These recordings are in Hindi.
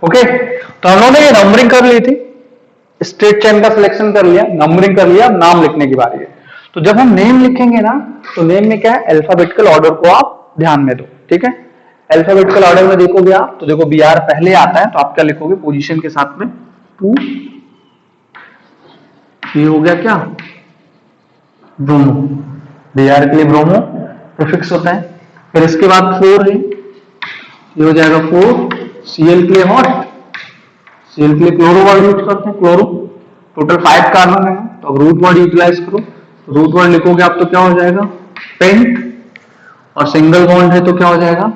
ओके, तो हम लोगों ने ये नंबरिंग कर ली थी, स्ट्रेट चेन का सिलेक्शन कर लिया, नंबरिंग कर लिया, नाम लिखने की बारी है। तो जब हम नेम लिखेंगे ना, तो नेम में क्या है, अल्फाबेटिकल ऑर्डर को आप ध्यान में दो, ठीक है। अल्फाबेटिकल ऑर्डर में देखोगे आप, तो देखो बी आर पहले आता है, तो आप क्या लिखोगे पोजीशन के साथ में 2, ये हो गया क्या, ब्रोमो, बी आर के लिए ब्रोमो प्रीफिक्स होता है। फिर इसके बाद 4 है, ये हो जाएगा 4, सीएल के लिए व्हाट, सीएल के लिए क्लोरो वर्ड यूज करते हैं, क्लोरो। टोटल 5 कार्बन है, तो अब रूट वर्ड यूटिलाइज करो, रूट वर्ड लिखोगे आप तो क्या हो जाएगा, पेंट, और सिंगल बॉन्ड है तो क्या हो जाएगा,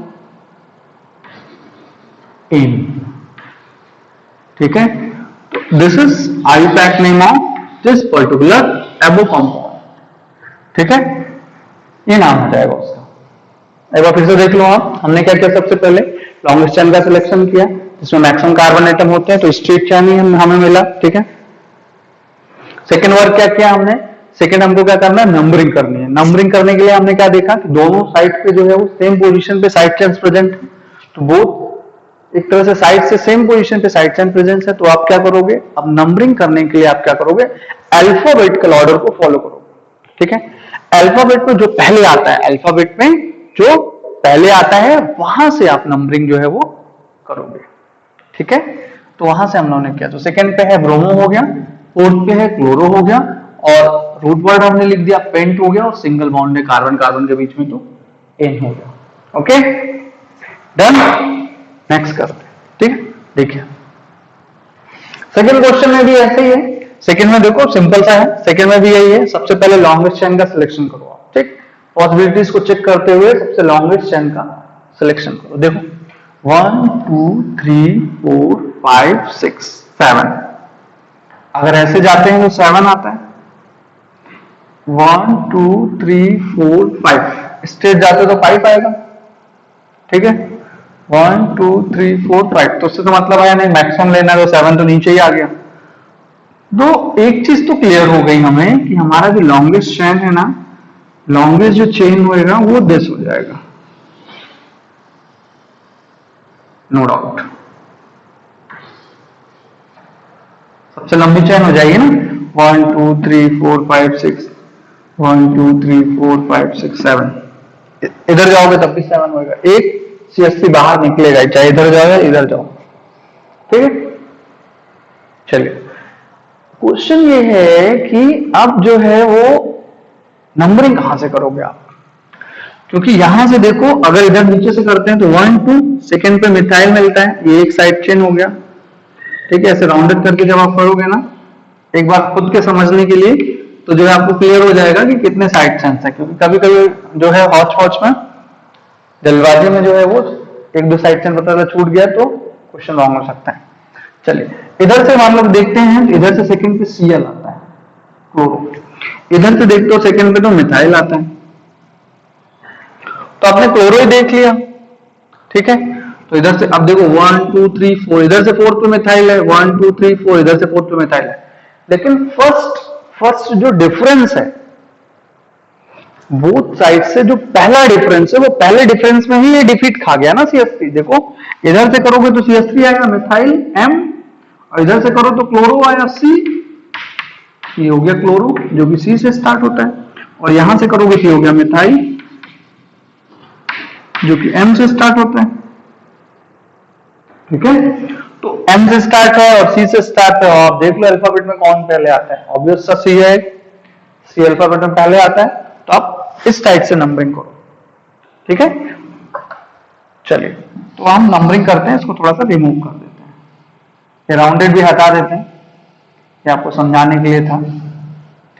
एन, ठीक है। तो this is IUPAC name of this particular एबो कंपाउंड, ठीक है, ये नाम हो जाएगा उसका। एक बार फिर से देख लो आप, हमने क्या किया, सबसे पहले लॉन्गेस्ट चेन का सिलेक्शन किया, जिसमें मैक्सिमम कार्बन एटम होते हैं, तो स्ट्रेट चेन ही हमें मिला, ठीक है। सेकेंड वर्क क्या किया हमने, सेकेंड हमको क्या करना है, नंबरिंग करनी है। नंबरिंग करने के लिए हमने क्या देखा कि दोनों साइड पे जो है वो सेम पोजीशन पे साइड चेन्स प्रेजेंट है, तो बोथ एक तरह से साइड से सेम पोजीशन पे साइड चेन प्रेजेंस है, तो आप क्या करोगे, अब नंबरिंग करने के लिए आप क्या करोगे, अल्फाबेटिकल ऑर्डर को फॉलो करोगे, ठीक है। अल्फाबेट में जो पहले आता है, अल्फाबेट में जो पहले आता है वहां से आप नंबरिंग जो है वो करोगे, ठीक है। तो वहां से हम लोगों ने किया, तो सेकंड पे है ब्रोमो हो गया, फोर्थ पे है क्लोरो हो गया, और रूट वर्ड हमने लिख दिया पेंट हो गया, और सिंगल बॉन्ड है कार्बन कार्बन के बीच में तो एन हो गया, ओके डन। नेक्स्ट करते हैं, ठीक है। देखिए सेकंड क्वेश्चन में भी ऐसे ही है, सेकंड में देखो सिंपल सा है, सेकंड में भी यही है, सबसे पहले लॉन्गेस्ट चेन का सिलेक्शन करो आप, ठीक, पॉसिबिलिटीज को चेक करते हुए सबसे लॉन्गेस्ट चेन का सिलेक्शन करो। देखो 1 2 3 4 5 6 7, अगर ऐसे जाते हैं तो 7 आता है, 1 2 3 4 5, स्ट्रेट जाते तो 5 आएगा, ठीक है। 1 2 3 4 5, तो उससे तो मतलब आया नहीं, मैक्सिमम लेना है तो 7 तो नीचे ही आ गया। तो एक चीज तो क्लियर हो गई हमें कि हमारा जो लॉन्गेस्ट चेन है ना, लॉन्गेस्ट जो चेन होएगा वो दिस हो जाएगा, नो डाउट, सबसे लंबी चेन हो जाएगी ना, 1 2 3 4 5 6, 1 2 3 4 5 6 7, इधर जाओगे तब भी 7 होएगा, एक CSC बाहर निकलेगा, चाहे इधर जाओ या इधर जाओ, ठीक है। चलिए क्वेश्चन ये है कि अब जो है वो नंबरिंग कहां से करोगे आप, क्योंकि यहां से देखो अगर इधर नीचे से करते हैं तो 1 2, सेकंड पे मिथाइल मिलता है, ये एक साइड चेन हो गया, ठीक है। ऐसे राउंडेड करके जब आप करोगे ना, एक बार खुद के समझने के लिए, तो जो है आपको क्लियर हो जाएगा कि कितने साइड चेन्स है, क्योंकि कभी कभी जो है हौच पौच में जल्दबाजी में जो है वो एक दो साइड चेन पता चला छूट गया तो क्वेश्चन रॉन्ग हो सकता है। चलिए इधर से मान लो देखते हैं, इधर से सेकंड पे Cl आता है क्लोरो, इधर से देखते हो सेकंड पे तो मिथाइल आता है, तो आपने क्लोरो ही देख लिया, ठीक है। तो इधर से अब देखो 1 2 3 4, इधर से फोर्थ पे मिथाइल है, 1 2 3 4, इधर से फोर्थ पे मिथाइल है, लेकिन फर्स्ट जो डिफरेंस है बोथ साइड से, जो पहला डिफरेंस है वो पहले डिफरेंस में ही ये डिफीट खा गया ना CH3। देखो इधर से करोगे तो CH3 आएगा मिथाइल M, और इधर से करो तो क्लोरो आया C, ये हो गया क्लोरो जो कि C से स्टार्ट होता है, और यहां से करोगे तो हो गया मिथाइल जो कि M से स्टार्ट होता है, ठीक है। तो M से स्टार्ट है और C से स्टार्ट है, और आप देख लो अल्फाबेट में कौन पहले आता है, ऑब्वियस सा C है, C अल्फाबेट में पहले आता है, तो आप इस टाइप से नंबरिंग करो, ठीक है। चलिए तो हम नंबरिंग करते हैं, इसको थोड़ा सा रिमूव कर देते हैं, ये राउंडेड भी हटा देते हैं, ये आपको समझाने के लिए था,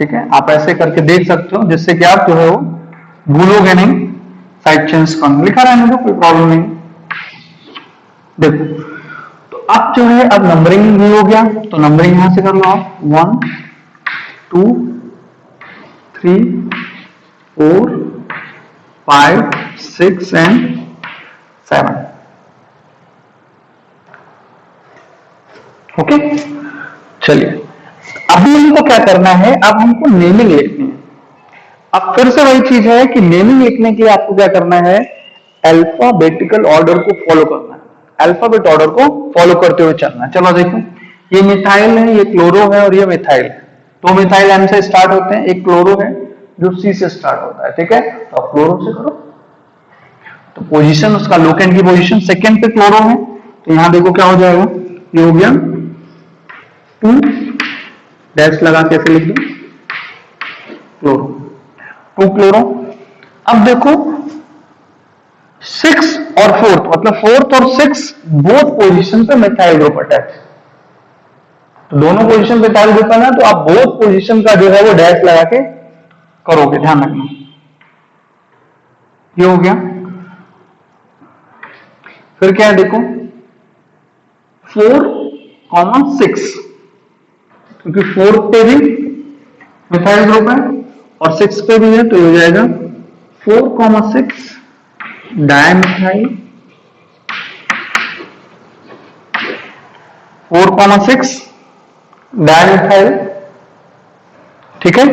ठीक है। आप ऐसे करके देख सकते हो जिससे कि आप जो है वो भूलोगे नहीं, साइड चेन्स कौन लिखा रहने दो, कोई प्रॉब्लम नहीं। देखो तो अब जो है अब नंबरिंग भी हो गया, तो नंबरिंग यहां से कर लो आप, 1 2 3 4 5 6 एंड 7, ओके। चलिए अभी हमको क्या करना है, अब हमको नेमिंग लिखनी है। अब फिर से वही चीज है कि नेमिंग लिखने के लिए आपको क्या करना है, अल्फाबेटिकल ऑर्डर को फॉलो करना है। अल्फाबेट ऑर्डर को फॉलो करते हुए चलना है। चलो देखो, ये मिथाइल है, ये क्लोरो है और ये मिथाइल है। दो मिथाइल एम से स्टार्ट होते हैं, एक क्लोरो है जो सी से स्टार्ट होता है, ठीक है। तो आप क्लोरो से करो, तो पोजीशन उसका लोकेंट की पोजीशन सेकंड पे क्लोरो है, तो यहां देखो क्या हो जाएगा, ये हो गया 2 डैश लगा कैसे लिख दो, क्लोरो, 2 क्लोरो। अब देखो 6 और 4th, मतलब 4th और 6 बोथ पोजीशन पे मिथाइल ग्रुप अटैच, तो दोनों पोजीशन पे मिथाइल ग्रुप है ना, तो आप बोथ पोजीशन का जो है वो डैश लगा के करोगे, ध्यान रखना। ये हो गया। फिर क्या है देखो 4,6, क्योंकि 4 पे भी मिथाइल ग्रुप है और 6 पे भी है, तो ये हो जाएगा 4,6 डायमिथाइल, 4,6 डायमिथाइल, ठीक है।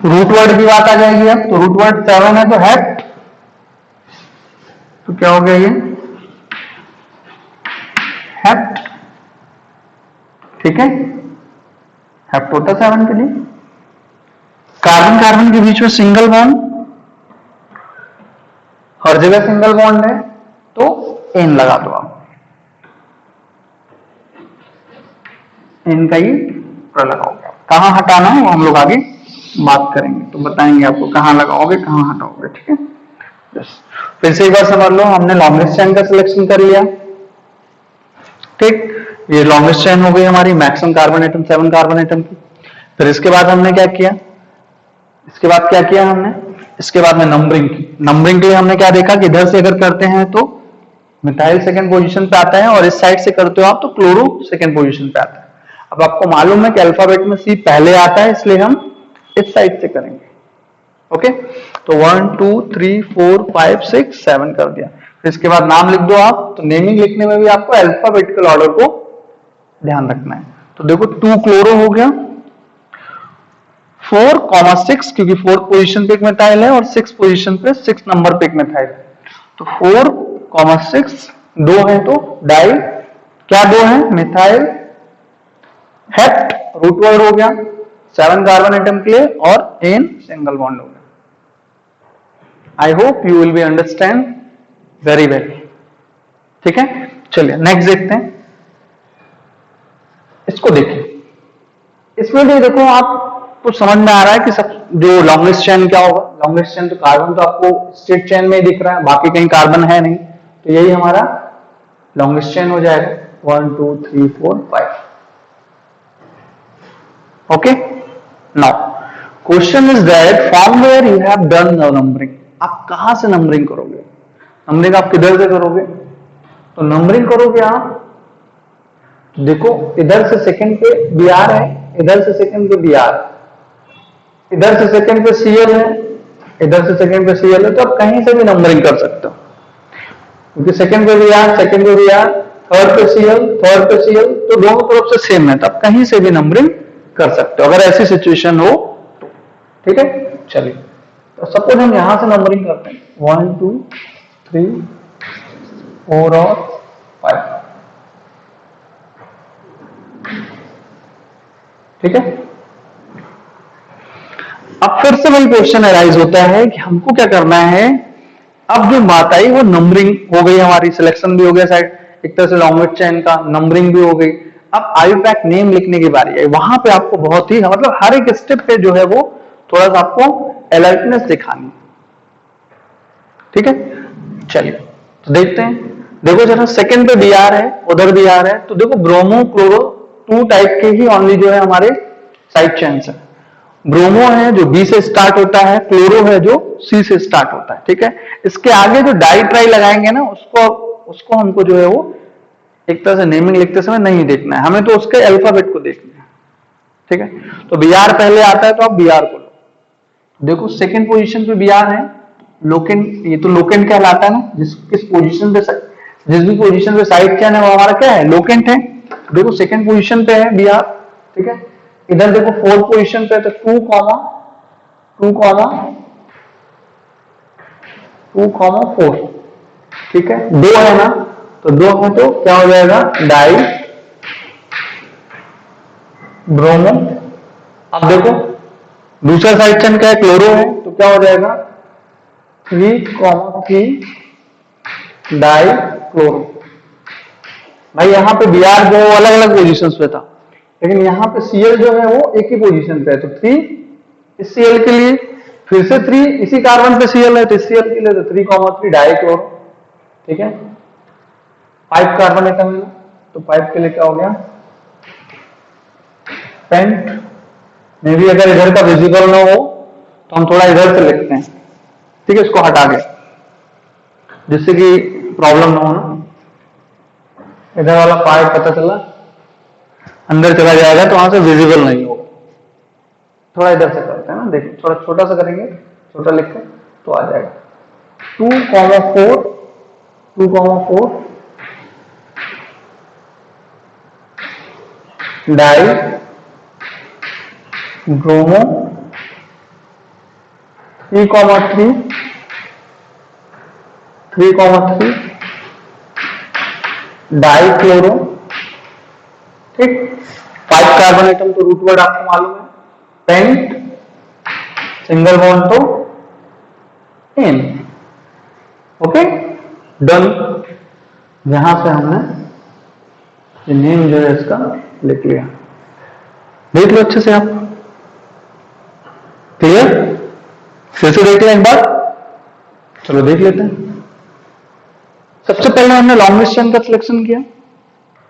रूट वर्ड की बात आ जाएगी अब, तो रूट वर्ड 7 है तो हेप्ट, तो क्या हो गया ये हेप्ट, ठीक है। हेप्ट होता 7 के लिए। कार्बन कार्बन के बीच में सिंगल बॉन्ड, हर जगह सिंगल बॉन्ड है, तो एन लगा दो आप, एन का ही लगाओगे। कहां हटाना है वो हम लोग आगे बात करेंगे, तो बताएंगे आपको कहां लगाओगे कहां हटाओगे, ठीक है। फिर से एक बार समझ लो, हमने लॉन्गेस्ट चेन का सिलेक्शन कर लिया, ठीक। ये लॉन्गेस्ट चेन हो गई हमारी maximum carbon atom 7 carbon atom की। फिर इसके बाद हमने क्या किया, इसके बाद क्या किया हमने, इसके बाद में नंबरिंग की। नंबरिंग के लिए हमने क्या देखा कि इधर से अगर करते हैं तो मिथाइल सेकंड पोजीशन पे आता है, और इस साइड से करते हो आप तो क्लोरो सेकंड पोजीशन पे आता है। अब आपको मालूम है कि अल्फाबेट में सी पहले आता है, इसलिए हम इस साइड से करेंगे, ओके। तो 1 2 3 4 5 6 7 कर दिया। फिर इसके बाद नाम लिख दो आप, तो नेमिंग लिखने में भी आपको अल्फाबेटिकल ऑर्डर को ध्यान रखना है। तो देखो 2 क्लोरो हो गया, 4,6 क्योंकि 4th पोजीशन पे एक मिथाइल है और 6 पोजीशन पे 6 नंबर पे एक मिथाइल है, तो 4,6 दो है, तो डाई क्या दो है, मिथाइल हेप्ट रूट वर्ड हो गया 7 कार्बन एटम के लिए, और एन सिंगल बॉन्ड हो गया। I hope you will be understand very well, ठीक है। चलिए नेक्स्ट देखते हैं, इसको देखिए। इसमें भी देखो आप कुछ समझ में आ रहा है कि सब जो लॉन्गेस्ट चेन क्या होगा। लॉन्गेस्ट चेन तो कार्बन तो आपको स्ट्रेट चेन में ही दिख रहा है, बाकी कहीं कार्बन है नहीं, तो यही हमारा लॉन्गेस्ट चेन हो जाएगा 1 2 3 4 5, okay. Now question is that from where you have done the numbering, आप कहां से नंबरिंग करोगे, नंबरिंग आप किधर से करोगे। तो नंबरिंग करोगे आप, देखो इधर से सेकंड पे बी आर है, इधर से सेकंड पे बी आर, इधर से सेकंड पे सीएल है, इधर से सेकंड पे सीएल है, तो आप कहीं से भी नंबरिंग कर सकते हो, क्योंकि सेकंड पे बी आर, सेकंड पे बी आर, थर्ड पे सीएल, थर्ड पे सीएल, तो दोनों तरफ से सेम है, तो आप कहीं से भी नंबरिंग कर सकते हो अगर ऐसी सिचुएशन हो तो, ठीक है। चलिए, तो सपोज हम यहां से नंबरिंग करते हैं 1 2 3 4 और 5, ठीक है। अब फिर से वही क्वेश्चन अराइज होता है कि हमको क्या करना है। अब जो बात आई वो नंबरिंग हो गई, हमारी सिलेक्शन भी हो गया साइड, एक तरह से लॉन्गेस्ट चेन का नंबरिंग भी हो गई। अब आईयूपैक नेम लिखने की बारी है, वहां पे आपको बहुत ही मतलब हर एक स्टेप पे जो है वो थोड़ा सा आपको अलर्टनेस दिखानी, ठीक है। चलिए तो देखते हैं, देखो जरा सेकंड पे बीआर है, उधर बीआर है, तो देखो ब्रोमो क्लोरो 2 टाइप के ही ओनली जो है हमारे साइड चेन्स है। ब्रोमो है जो बी से स्टार्ट होता है, क्लोरो है जो सी से स्टार्ट होता है, ठीक है। इसके आगे जो डाई ट्राई लगाएंगे ना, उसको हमको जो है वो एक तरह से नेमिंग लिखते समय नहीं देखना है, हमें तो उसके अल्फाबेट को देखना है, ठीक है। तो बीआर पहले आता है तो आप बीआर को लो, देखो सेकंड पोजीशन पे बीआर है, लोकेंट, ये तो लोकेंट कहलाता है ना, किस पोजीशन पे, जिस भी पोजीशन पे साइड चेन है वो हमारा क्या है, लोकेंट है। देखो सेकंड पोजीशन पे है बीआर, ठीक है। इधर देखो फोर्थ पोजीशन पे है, तो 2 4, ठीक है, 2 है ना, तो 2 है तो क्या हो जाएगा, डाई ब्रोमो। अब देखो दूसरा साइड चेन क्या है, क्लोरो है, तो क्या हो जाएगा 3,3 डाई क्लोरो। भाई यहाँ पे Br जो है वो अलग अलग पोजीशन पे था, लेकिन यहाँ पे Cl जो है वो एक ही पोजीशन पे है, तो 3 इस Cl के लिए, फिर से 3 इसी कार्बन पे Cl है तो इस Cl के लिए, तो 3,3 डाई क्लोरो। ठीक है, 5 कार्बन एटम है, तो 5 के लिए क्या हो गया, पेंट। मे भी अगर इधर का विजिबल ना हो तो हम थोड़ा इधर से लिखते हैं, ठीक है, इसको हटा के, जिससे कि प्रॉब्लम ना हो ना। इधर वाला पार्ट पता चला अंदर चला जाएगा तो वहां से विजिबल नहीं होगा। थोड़ा इधर से करते हैं ना, देखिए थोड़ा छोटा सा करेंगे, छोटा लिख के तो आ जाएगा। 2,4 डाई ब्रोमो 3,3 डाई क्लोरो। ठीक, 5 कार्बन एटम तो रूट वर्ड आपको मालूम है, पेंट, सिंगल बॉन्ड तो एन। Okay done. यहां से हमने नेम जो है इसका लिख लिया, देख लो अच्छे से आप, क्लियर, फिर से देख लें एक बार, चलो देख लेते हैं। सबसे पहले हमने लॉन्गेस्ट चेन का सिलेक्शन किया,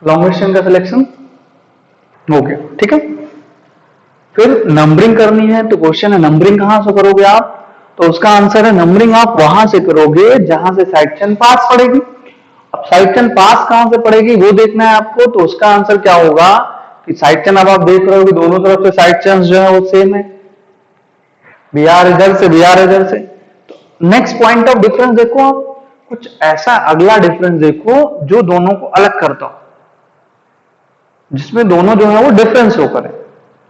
लॉन्गेस्ट चेन का सिलेक्शन हो गया, ठीक है। फिर नंबरिंग करनी है, तो क्वेश्चन है नंबरिंग कहां से करोगे आप, तो उसका आंसर है नंबरिंग आप वहां से करोगे जहां से साइड चेन पास पड़ेगी। अब साइड चेन पास कहां से पड़ेगी वो देखना है आपको, तो उसका आंसर क्या होगा कि साइड चेन, अब आप देख रहे हो कि दोनों तरफ से साइड चेन जो है वो सेम है, Br इधर से Br इधर से। तो नेक्स्ट पॉइंट ऑफ डिफरेंस देखो आप, कुछ ऐसा अगला डिफरेंस देखो जो दोनों को अलग करता हो, जिसमें दोनों जो है वो डिफरेंस शो करें,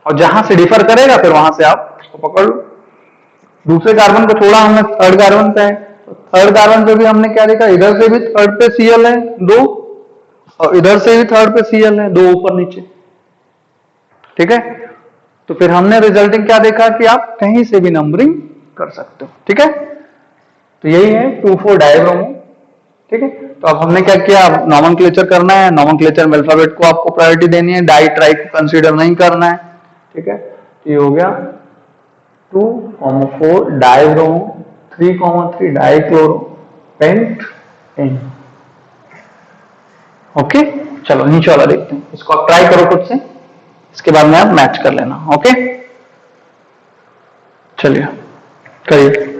और जहां से डिफर करेगा फिर वहां से आप उसको पकड़ लो। दूसरे कार्बन को छोड़ा हमने, थर्ड कार्बन पे है, तो थर्ड कार्बन पे भी हमने क्या देखा, इधर से भी थर्ड पे Cl है 2, और इधर से भी थर्ड पे Cl है 2 ऊपर नीचे। ठीक है, तो फिर हमने रिजल्टिंग क्या देखा कि आप कहीं से भी नंबरिंग कर सकते हो। ठीक है, तो यही है 2,4 डायब्रोमो। ठीक है, तो अब हमने क्या किया, नॉमेनक्लेचर करना है, नॉमेनक्लेचर में अल्फाबेट को आपको प्रायोरिटी देनी है, डाई ट्राई को कंसीडर नहीं करना है। ठीक है, तो ये हो गया 2,4 dibromo, 3,3 dichloro, pentane. Okay, चलो नीचे वाला देखते हैं, इसको आप ट्राई करो खुद से, इसके बाद में आप मैच कर लेना। ओके, चलिए करिए।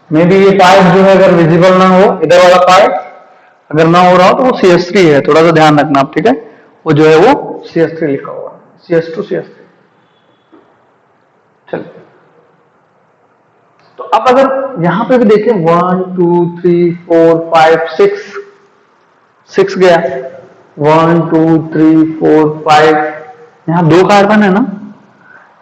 मे बी ये पार्ट जो है अगर विजिबल ना हो, इधर वाला पार्ट अगर ना हो रहा हो तो वो CH3 है, थोड़ा सा ध्यान रखना आप। ठीक है, वो जो है वो CH3 लिखा हुआ है, CH2 CH3। चलिए, तो अब अगर यहां पे भी देखें 1 2 3 4 5 6 गया, 1 2 3 4 5, यहाँ 2 कार्बन है ना,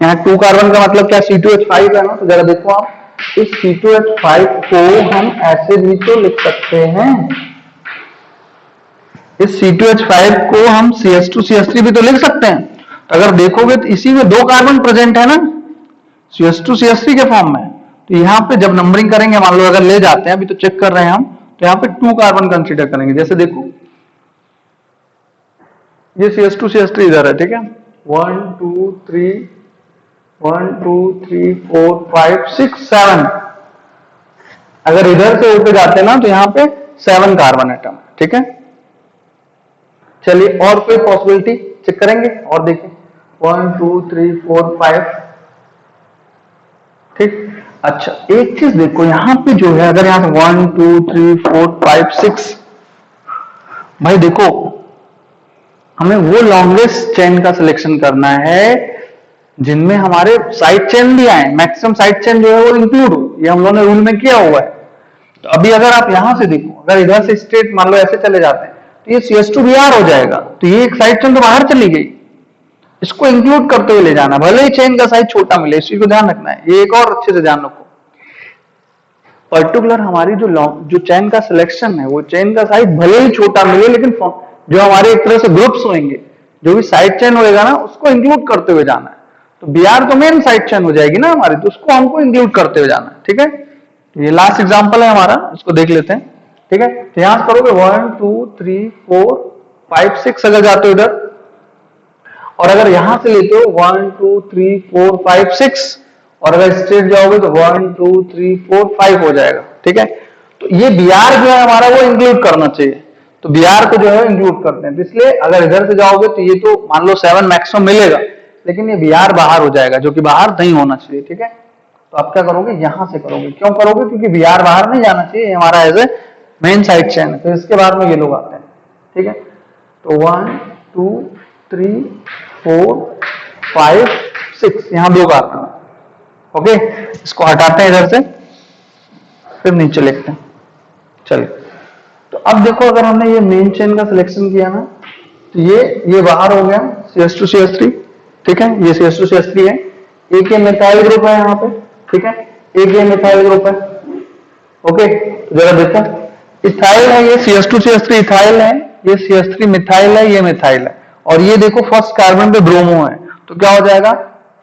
यहाँ 2 कार्बन का मतलब क्या, C2H5 है ना। तो जरा देखो आप, इस C2H5 को हम ऐसे भी तो लिख सकते हैं, इस C2H5 को हम CH2 CH3 भी तो लिख सकते हैं। तो अगर देखोगे तो इसी में 2 कार्बन प्रेजेंट है ना, CH2 CH3 के फॉर्म में। तो यहाँ पे जब नंबरिंग करेंगे, मान लो अगर ले जाते हैं, अभी तो चेक कर रहे हैं हम, तो यहाँ पे 2 कार्बन कंसीडर करेंगे। जैसे देखो ये CH2 CH3 इधर है, ठीक है, 1 2 3 1 2 3 4 5 6 7, अगर इधर से होते जाते ना तो यहाँ पे 7 कार्बन एटम। ठीक है, चलिए और कोई पॉसिबिलिटी चेक करेंगे और देखें, 1 2 3 4 5। ठीक, अच्छा एक चीज देखो, यहां पे जो है अगर यहां से 1 2 3 4 5 6, भाई देखो हमें वो लॉन्गेस्ट चेन का सिलेक्शन करना है जिनमें हमारे साइड चेन भी आए, मैक्सिमम साइड चेन जो है वो इंक्लूड हो, ये हम लोगों ने रूल में किया हुआ है। तो अभी अगर आप यहां से देखो, अगर इधर से स्ट्रेट मान लो ऐसे चले जाते हैं तो ये CH2Br हो जाएगा, तो ये एक साइड चेन तो बाहर चली गई, इसको इंक्लूड करते हुए ले जाना, भले ही चेन का साइज छोटा मिले, इस चीज को ध्यान रखना है। ये एक और अच्छे से ध्यान रखो, पर्टिकुलर हमारी जो चेन का सिलेक्शन है, वो चेन का साइज भले ही छोटा मिले, लेकिन जो हमारे एक तरह से ग्रुप्स होंगे, जो भी साइड चेन होएगा ना, उसको इंक्लूड करते हुए जाना है। तो बीआर तो मेन साइड चेन हो जाएगी ना हमारी, तो उसको हमको इंक्लूड करते हुए जाना है। ठीक है, ये लास्ट एग्जांपल है हमारा, इसको देख लेते हैं। ठीक है, तो यहां करोगे 1 2 3 4 5 6 अगर जाते हो इधर, और अगर यहां से लेते हो 1 2 3 4 5 6, और अगर स्ट्रेट जाओगे तो 1 2 3 4 5 हो जाएगा। ठीक है, तो ये बीआर जो है हमारा वो इंक्लूड करना चाहिए, तो बीआर को जो है इंक्लूड करते हैं। तो इसलिए अगर इधर से जाओगे तो ये तो मान लो 7 मैक्सिमम मिलेगा, लेकिन ये बीआर बाहर हो जाएगा, जो कि बाहर नहीं होना चाहिए। ठीक है, तो आप क्या करोगे, यहां से करोगे। क्यों करोगे, क्योंकि बीआर बाहर नहीं जाना चाहिए, हमारा as a main side chain है। तो इसके बाद में ये लोग आते हैं। ठीक है, तो 1 2 3 4 5 6 यहां 2 आते हैं। ओके, इसको हटाते हैं इधर से, फिर नीचे लिखते हैं। चलिए, तो अब देखो, अगर हमने ये मेन चेन का सिलेक्शन किया ना, तो ये बाहर हो गया CS2 CS3। ठीक है, ये CS2 CS3 है, एक ये मिथाइल ग्रुप है यहाँ पे। ठीक है, एक ये मिथाइल ग्रुप है। ओके, तो जरा देखो, इथाइल है, ये CS2 CS3 इथाइल है, ये CS3 मिथाइल है, ये मिथाइल है, और ये देखो फर्स्ट कार्बन पे ब्रोमो है। तो क्या हो जाएगा,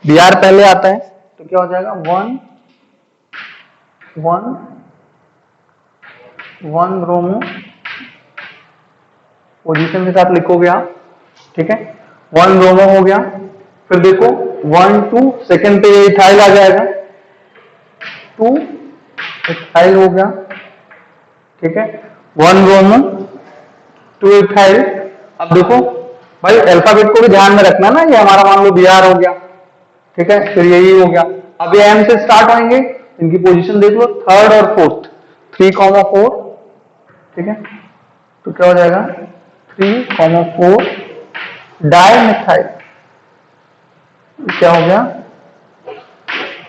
बीआर पहले आता है, तो क्या हो जाएगा 1 1 1 ब्रोमो, पोजीशन के साथ लिखोगे आप। ठीक है, 1 ब्रोमो हो गया, फिर देखो 1 2 सेकंड पे इथाइल आ जाएगा, 2 इथाइल हो गया। ठीक है, 1 ब्रोमो 2 इथाइल। अब देखो भाई, अल्फाबेट को भी ध्यान में रखना ना, ये हमारा मान लो बीआर हो गया। ठीक है, फिर यही हो गया। अब ये एम से स्टार्ट होंगे, इनकी पोजीशन देख लो, थर्ड और फोर्थ, 3,4। ठीक है, तो क्या हो जाएगा 3,4 डाइमिथाइल। क्या हो गया,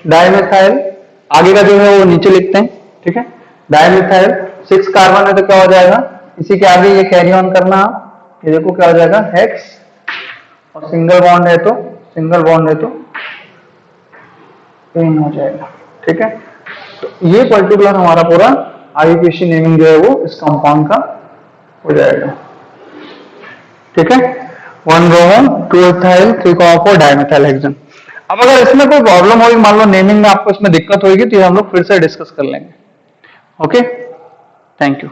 डाइमिथाइल। आगे का जो है वो नीचे लिखते हैं। ठीक है, डाइमिथाइल 6 कार्बन है, तो क्या हो जाएगा, इसी के आगे ये कैरी ऑन करना। ये देखो क्या हो जाएगा, हेक्स, और सिंगल बॉन्ड है तो पेन हो जाएगा। ठीक है, तो ये पर्टिकुलर हमारा पूरा आईयूपीएसी नेमिंग जो है वो इस कंपाउंड का हो जाएगा। ठीक है, 1 ब्रोमो 2 इथाइल 3,4 डाइमिथाइल हेक्सेन। अब अगर इसमें कोई प्रॉब्लम होगी, मान लो नेमिंग में आपको इसमें दिक्कत होगी, तो ये हम लोग फिर से डिस्कस कर लेंगे। Okay, thank you.